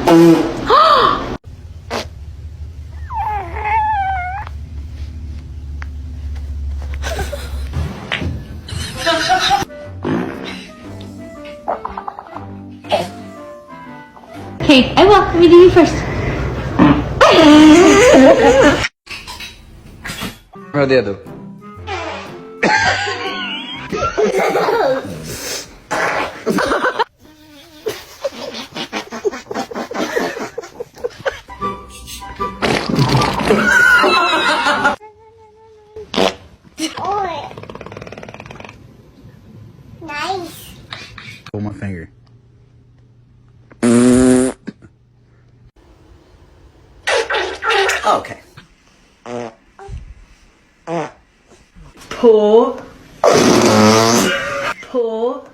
Okay, I will. Let me do you first. Meu dedo. Nice. Pull my finger. Okay. Pull. Pull.